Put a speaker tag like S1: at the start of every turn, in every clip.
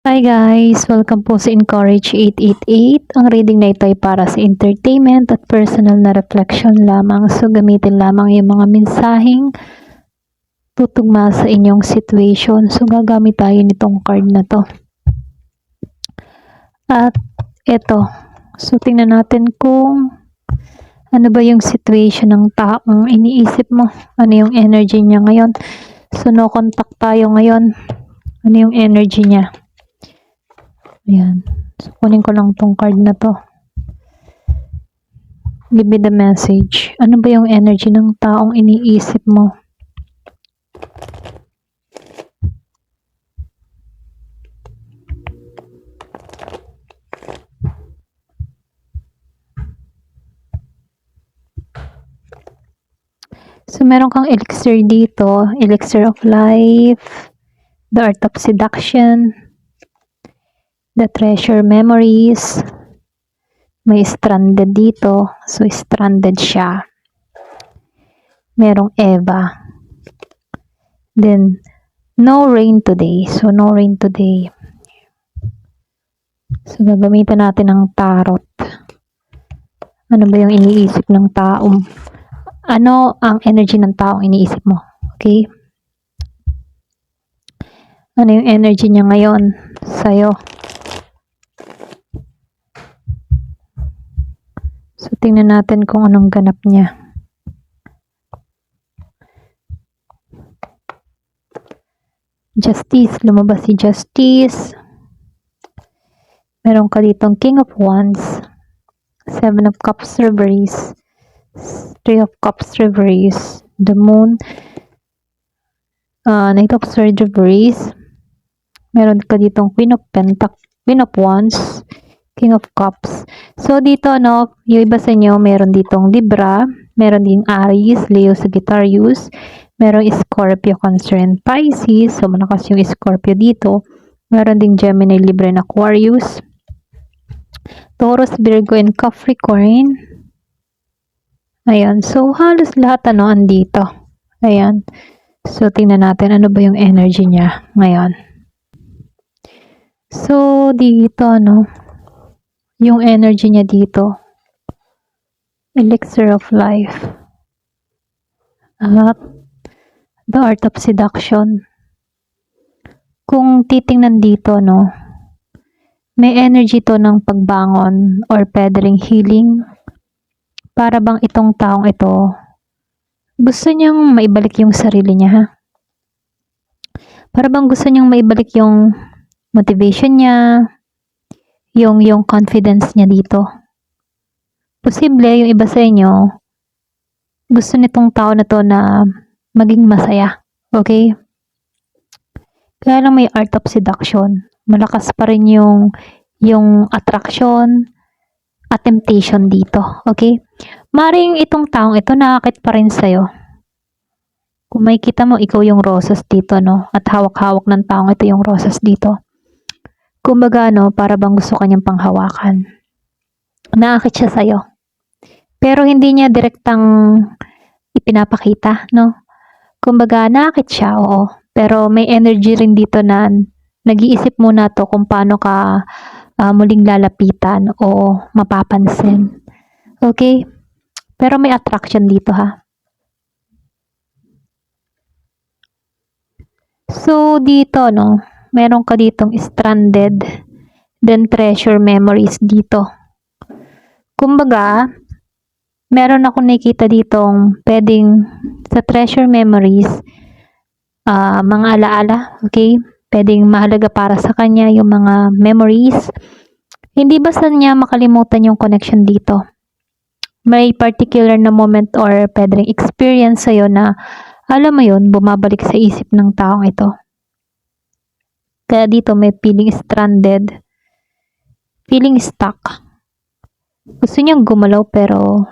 S1: Hi guys! Welcome po sa Encourage 888. Ang reading na ito ay para sa entertainment at personal na reflection lamang. So gamitin lamang yung mga mensaheng tutugma sa inyong situation. So gagamit tayo nitong card na to. At ito. So tingnan natin kung ano ba yung situation ng taong iniisip mo. Ano yung energy niya ngayon. So no contact tayo ngayon. Ano yung energy niya. Ayan. So, kunin ko lang tong card na to. Give me the message. Ano ba yung energy ng taong iniisip mo? So, meron kang elixir dito. Elixir of life. The art of seduction. The treasure memories. May stranded dito. So, stranded siya. Merong Eva. Then, no rain today. So, no rain today. So, gagamitan natin ng tarot. Ano ba yung iniisip ng taong? Ano ang energy ng taong iniisip mo? Okay? Ano yung energy niya ngayon sa'yo? So, tingnan natin kung anong ganap niya. Justice. Lumabas si Justice. Meron ka ditong King of Wands. Seven of Cups reveries. Three of Cups reveries. The Moon. Knight of Swords reveries. Meron ka ditong Queen of Wands. King of Cups. So, dito, yung iba sa inyo, meron ditong Libra, meron din Aries, Leo, Sagittarius, meron Scorpio, Cancer, and Pisces. So, malakas yung Scorpio dito. Meron din Gemini, Libra, and Aquarius. Taurus, Virgo, and Capricorn. Ayan. So, halos lahat, andito. Ayan. So, tingnan natin ano ba yung energy niya ngayon. So, dito, yung energy niya dito. Elixir of life. At the art of seduction. Kung titingnan dito, may energy to ng pagbangon or pedaling healing. Para bang itong taong ito, gusto niyang maibalik yung sarili niya, ha? Para bang gusto niyang maibalik yung motivation niya, yung confidence niya dito. Posible, yung iba sa inyo, gusto nitong tao na to na maging masaya. Okay? Kaya lang may art of seduction. Malakas pa rin yung attraction at temptation dito. Okay? Maring itong taong ito nakakit pa rin sa'yo. Kung makikita mo, ikaw yung rosas dito, At hawak-hawak ng taong ito yung rosas dito. Kumbaga, para bang gusto kanyang panghawakan. Nakakit siya sa'yo. Pero hindi niya direktang ipinapakita, Kumbaga, nakakit siya, oo. Pero may energy rin dito na nag-iisip muna to kung paano ka muling lalapitan o mapapansin. Okay? Pero may attraction dito, ha? So, dito, meron ka ditong stranded, then treasure memories dito. Kumbaga, meron akong nakikita ditong pwedeng sa treasure memories, mga alaala, okay? Pwedeng mahalaga para sa kanya yung mga memories. Hindi basta niya makalimutan yung connection dito. May particular na moment or pwedeng experience sa'yo na, alam mo yun, bumabalik sa isip ng taong ito. Kaya dito may feeling stranded, feeling stuck. Gusto niyang gumalaw pero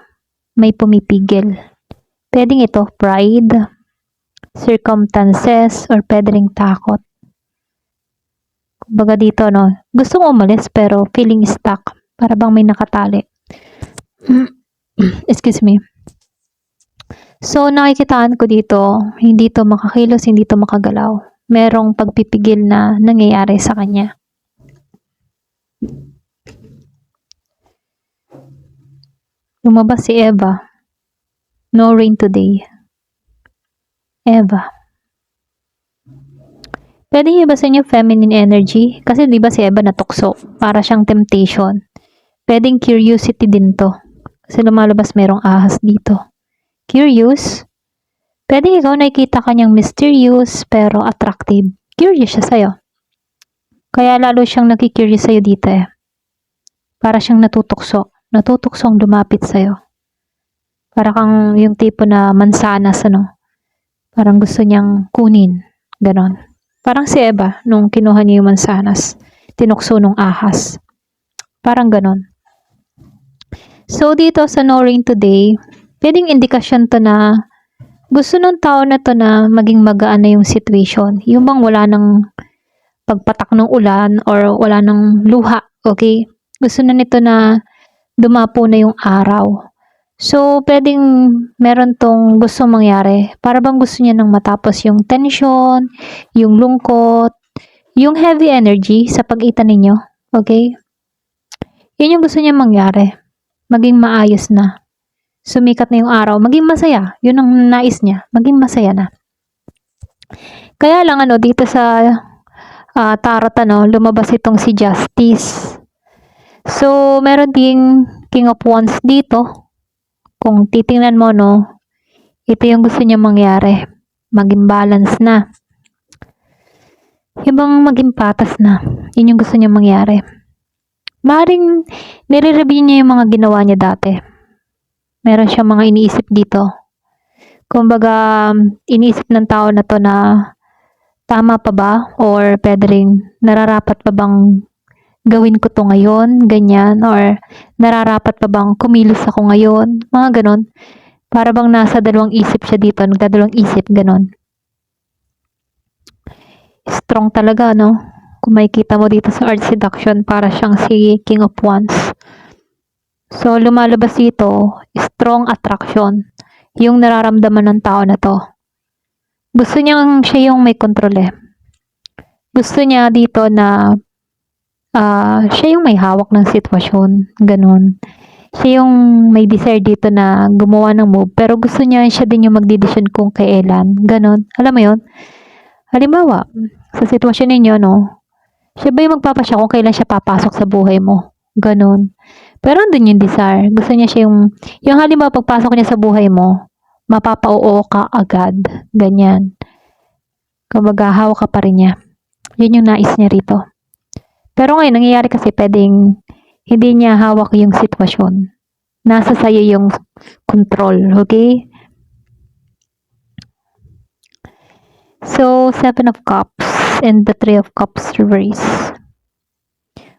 S1: may pumipigil. Pwedeng ito, pride, circumstances, or pwedeng takot. Kumbaga dito, gustong umalis pero feeling stuck. Para bang may nakatali. Excuse me. So, nakikitaan ko dito, hindi to makakilos, hindi to makagalaw. Merong pagpipigil na nangyayari sa kanya. Lumabas si Eva. No rain today. Eva. Pwede niyo ibasin yung feminine energy? Kasi di ba si Eva natukso? Para siyang temptation. Pwedeng curiosity din to. Kasi lumalabas merong ahas dito. Curious? Pwede ikaw nakikita kanyang mysterious pero attractive. Curious siya sa'yo. Kaya lalo siyang nakikurious sa'yo dito eh. Para siyang natutukso. Natutuksong lumapit sa'yo. Para kang yung tipo na mansanas, ano? Parang gusto niyang kunin. Ganon. Parang si Eva, nung kinuha niya yung mansanas. Tinukso nung ahas. Parang ganon. So, dito sa no rain today, pwedeng indikasyon to na gusto ng tao na to na maging magaan na yung situation. Yung bang wala ng pagpatak ng ulan or wala ng luha, okay? Gusto na nito na dumapo na yung araw. So, pwedeng meron tong gusto mangyari. Para bang gusto niya nang matapos yung tension, yung lungkot, yung heavy energy sa pagitan ninyo, okay? Yun yung gusto niya mangyari. Maging maayos na. Sumikat na yung araw. Maging masaya. Yun ang nais niya. Maging masaya na. Kaya lang dito sa tarot lumabas itong si Justice. So, meron ding King of Wands dito. Kung titingnan mo, ito yung gusto niya mangyari. Maging balance na. Yung bang maging patas na. Yun yung gusto niya mangyari. Maring nire-review niya yung mga ginawa niya dati. Meron siyang mga iniisip dito. Kumbaga, iniisip ng tao na to na tama pa ba? Or pwede rin, nararapat pa bang gawin ko to ngayon? Ganyan. Or nararapat pa bang kumilos ako ngayon? Mga ganon. Para bang nasa dalawang isip siya dito. Nagdadalawang isip, ganon. Strong talaga, no? Kung makikita mo dito sa art seduction, para siyang si King of Wands. So, lumalabas dito, strong attraction. Yung nararamdaman ng tao na to. Gusto niyang siya yung may kontrol eh. Gusto niya dito na siya yung may hawak ng sitwasyon. Ganun. Siya yung may desire dito na gumawa ng move. Pero gusto niya siya din yung magdidesisyon kung kailan. Ganun. Alam mo yun? Halimbawa, sa sitwasyon ninyo, siya ba yung magpapasya kung kailan siya papasok sa buhay mo? Ganun. Pero andun yung desire. Gusto niya siya yung halimbawa pagpasok niya sa buhay mo, mapapa-oo ka agad. Ganyan. Kumbaga, hawak ka pa rin niya. Yun yung nais niya rito. Pero ngayon, nangyayari kasi pwedeng hindi niya hawak yung sitwasyon. Nasa sayo yung control. Okay? So, 7 of Cups and the 3 of Cups reverse.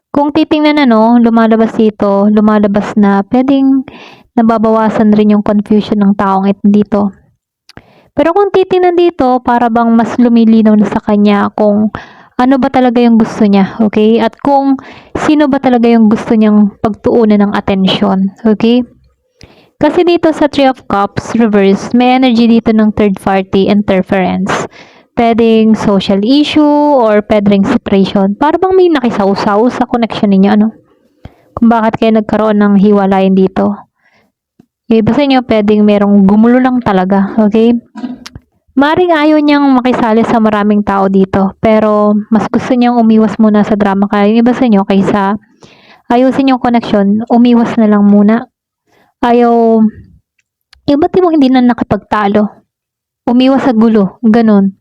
S1: Kung titingnan lumalabas dito, lumalabas na pwedeng nababawasan rin yung confusion ng taong ito dito. Pero kung titingnan dito, para bang mas lumilinaw na sa kanya kung ano ba talaga yung gusto niya, okay? At kung sino ba talaga yung gusto niyang pagtuunan ng atensyon, okay? Kasi dito sa 3 of Cups reverse, may energy dito ng third party interference. Pwedeng social issue or pwedeng separation. Para bang may nakisawsaw sa connection ninyo, Kung bakit kayo nagkaroon ng hiwalayan dito. Yung iba sa inyo, pwedeng merong gumulo lang talaga, okay? Maring ayaw niyang makisali sa maraming tao dito, pero mas gusto niyang umiwas muna sa drama. Kaya yung iba sa inyo, kaysa ayusin yung connection, umiwas na lang muna. Ayaw, ba't mo hindi na nakipagtalo? Umiwas sa gulo, ganun.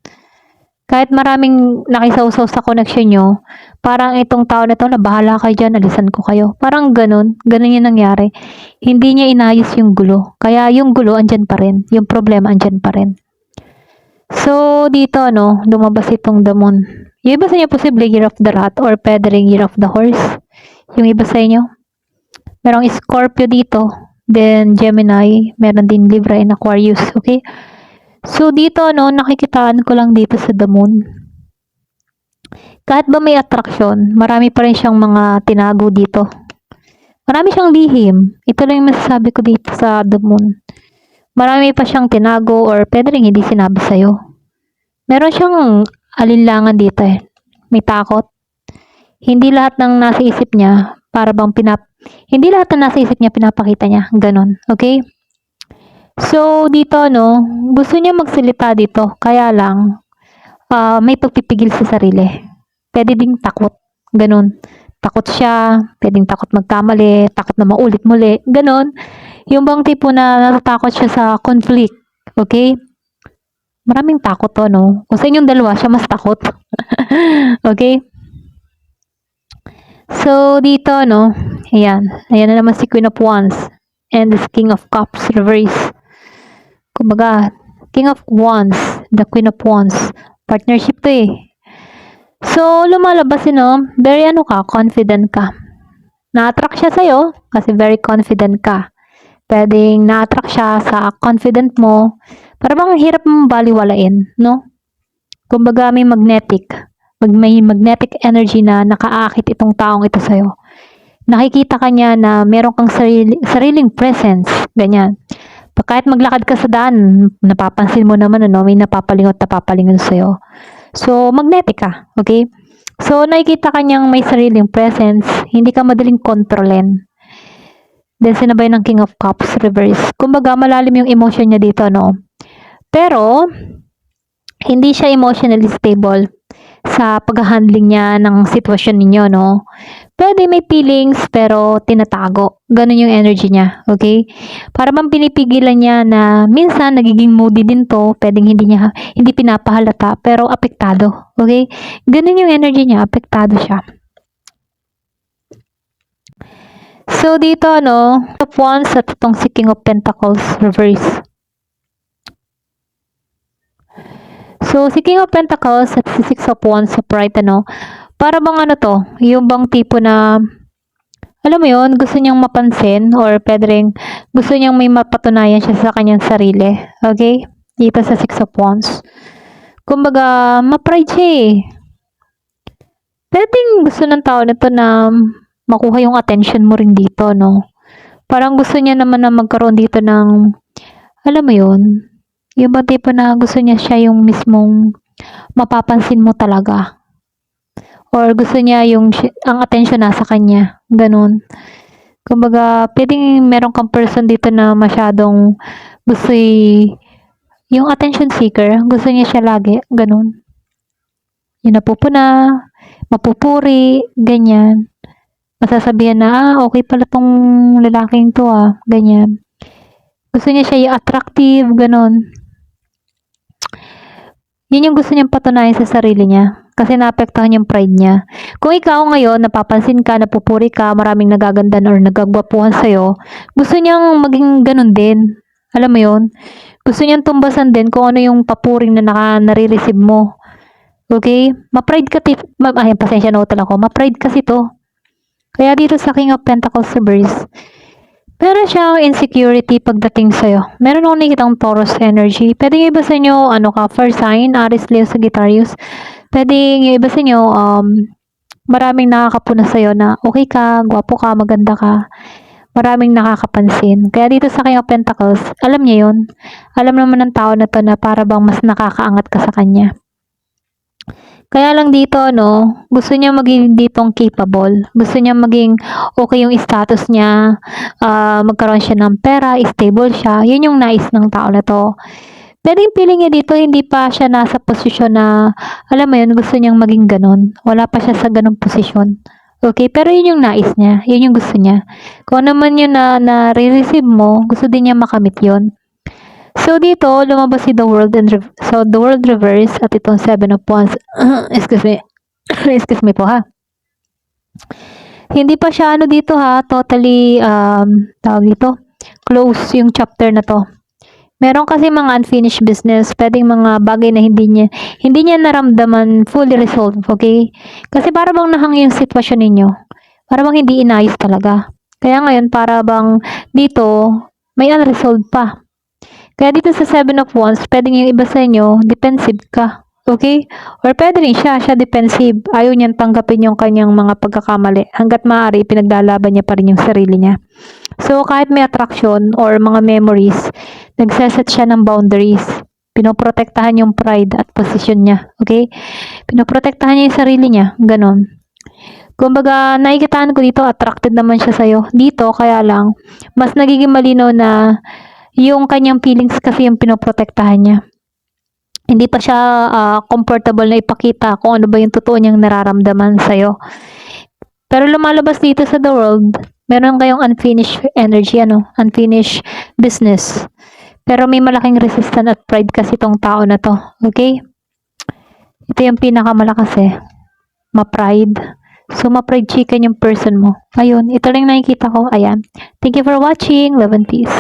S1: Kahit maraming nakisawsaw sa connection nyo, parang itong tao na to, na bahala kayo dyan, alisan ko kayo. Parang ganun yung nangyari. Hindi niya inayos yung gulo. Kaya yung gulo, andyan pa rin. Yung problema, andyan pa rin. So, dito, lumabas itong the moon. Yung iba sa inyo, posible year of the rat or pwede ring year of the horse. Yung iba sa inyo. Merong Scorpio dito. Then, Gemini. Meron din Libra and Aquarius. Okay? So, dito, nakikitaan ko lang dito sa the moon. Kahit ba may attraction, marami pa rin siyang mga tinago dito. Marami siyang lihim. Ito lang yung masasabi ko dito sa the moon. Marami pa siyang tinago or pwede rin hindi sinabi sa'yo. Meron siyang alinlangan dito eh. May takot. Hindi lahat ng nasa isip niya, Para bang hindi lahat na nasa isip niya pinapakita niya. Ganon. Okay? So, dito, no, gusto niya magsalita dito. Kaya lang, may pagpipigil sa sarili. Pwede ding takot. Ganon. Takot siya, pwedeng takot magkamali, takot na maulit muli, ganon. Yung bang tipo na natatakot siya sa conflict, okay? Maraming takot to, no? Kung sa inyong dalawa, siya mas takot. Okay? So, dito, no? Ayan. Ayan na naman si Queen of Wands and the King of Cups reverse. Kumbaga, King of Wands, the Queen of Wands. Partnership to eh. So, lumalabas very confident ka. Na-attract siya sa'yo kasi very confident ka. Pwedeng na-attract siya sa confident mo. Para bang hirap mong baliwalain, no? Kumbaga may magnetic energy na nakaakit itong taong ito sa'yo. Nakikita ka niya na meron kang sariling presence, ganyan. Kahit maglakad ka sa daan, napapansin mo naman, may napapalingot sa'yo. So, magnetic ka, okay? So, nakikita ka niyang may sariling presence, hindi ka madaling kontrolin. Then, sinabay ng King of Cups reverse. Kumbaga, malalim yung emotion niya dito, no? Pero, hindi siya emotionally stable sa pag-handling niya ng sitwasyon ninyo, no? Pwede may feelings, pero tinatago. Ganun yung energy niya, okay? Para bang pinipigilan niya na minsan nagiging moody din to, pwedeng hindi pinapahalata, pero apektado, okay? Ganun yung energy niya, apektado siya. So, dito, of Wands at itong si King of Pentacles reverse. So, si King of Pentacles at si Six of Wands upright, para bang yung bang tipo na, alam mo yun, gusto niyang mapansin or pwedeng gusto niyang may mapatunayan siya sa kanyang sarili. Okay? Dito sa Six of Wands. Kumbaga, ma-pride siya eh. Pwedeng gusto ng tao na to na makuha yung attention mo rin dito, no? Parang gusto niya naman na magkaroon dito ng, alam mo yun, yung ba tipo na gusto niya siya yung mismong mapapansin mo talaga. Or gusto niya ang attention nasa kanya. Ganun. Kumbaga, pwedeng meron kang person dito na masyadong gusto yung attention seeker. Gusto niya siya lagi. Ganun. Yung napupuna, mapupuri, ganyan. Masasabihan na, okay pala tong lalaking to ganyan. Gusto niya siya yung attractive, ganun. Yun yung gusto niyang patunayan sa sarili niya. Kasi naapektuhan yung pride niya. Kung ikaw ngayon, napapansin ka, napupuri ka, maraming nagagandan or nagagwapuhan sa'yo, gusto niyang maging ganun din. Alam mo yun? Gusto niyang tumbasan din kung ano yung papuring na nare-receive mo. Okay? Ma-pride ka, pasensya na utol ako. Ma-pride kasi to. Kaya dito sa King of Pentacles reverse, meron siyang insecurity pagdating sa'yo. Meron akong nakikitang Taurus energy. Pwede yung iba sa inyo, fire sign, Aries, Leo, Sagittarius. Pwede yung iba sa inyo, maraming nakakapuna sa'yo na okay ka, gwapo ka, maganda ka. Maraming nakakapansin. Kaya dito sa King of Pentacles, alam niya yun. Alam naman ng tao na to na para bang mas nakakaangat ka sa kanya. Kaya lang dito, gusto niya maging ditong capable. Gusto niya maging okay yung status niya, magkaroon siya ng pera, stable siya. Yun yung nais ng tao na to. Pwedeng feeling niya dito, hindi pa siya nasa posisyon na, alam mo yun, gusto niyang maging ganun. Wala pa siya sa ganung posisyon. Okay, pero yun yung nais niya. Yun yung gusto niya. Kung ano man yun na re-receive mo, gusto din niya makamit yun. So, dito, lumabas si The World so, The World reverse at itong Seven of Wands. Excuse me. Excuse me po, ha. Hindi pa siya, dito, ha, totally, tawag dito, close yung chapter na to. Meron kasi mga unfinished business, pwedeng mga bagay na hindi niya naramdaman fully resolved, okay? Kasi para bang nahang yung sitwasyon ninyo. Para bang hindi inayos talaga. Kaya ngayon, para bang dito, may unresolved pa. Kaya dito sa Seven of Wands, pwedeng yung iba sa inyo, defensive ka. Okay? Or pwede rin siya defensive. Ayaw niyang tanggapin yung kanyang mga pagkakamali. Hanggat maaari, pinaglalaban niya pa rin yung sarili niya. So, kahit may attraction or mga memories, nagseset siya ng boundaries. Pinoprotektahan yung pride at position niya. Okay? Pinoprotektahan niya yung sarili niya. Ganon. Kumbaga, nakikitaan ko dito, attracted naman siya sa'yo. Dito, kaya lang, mas nagiging malinaw na yung kanyang feelings kasi yung pinoprotektahan niya. Hindi pa siya comfortable na ipakita kung ano ba yung totoo niyang nararamdaman sa'yo. Pero lumalabas dito sa the world, meron kayong unfinished energy, unfinished business. Pero may malaking resistance at pride kasi tong tao na to. Okay? Ito yung pinakamalakas ma-pride. So, ma-pride chicken yung person mo. Ayun, ito lang nakikita ko. Ayan. Thank you for watching. Love and peace.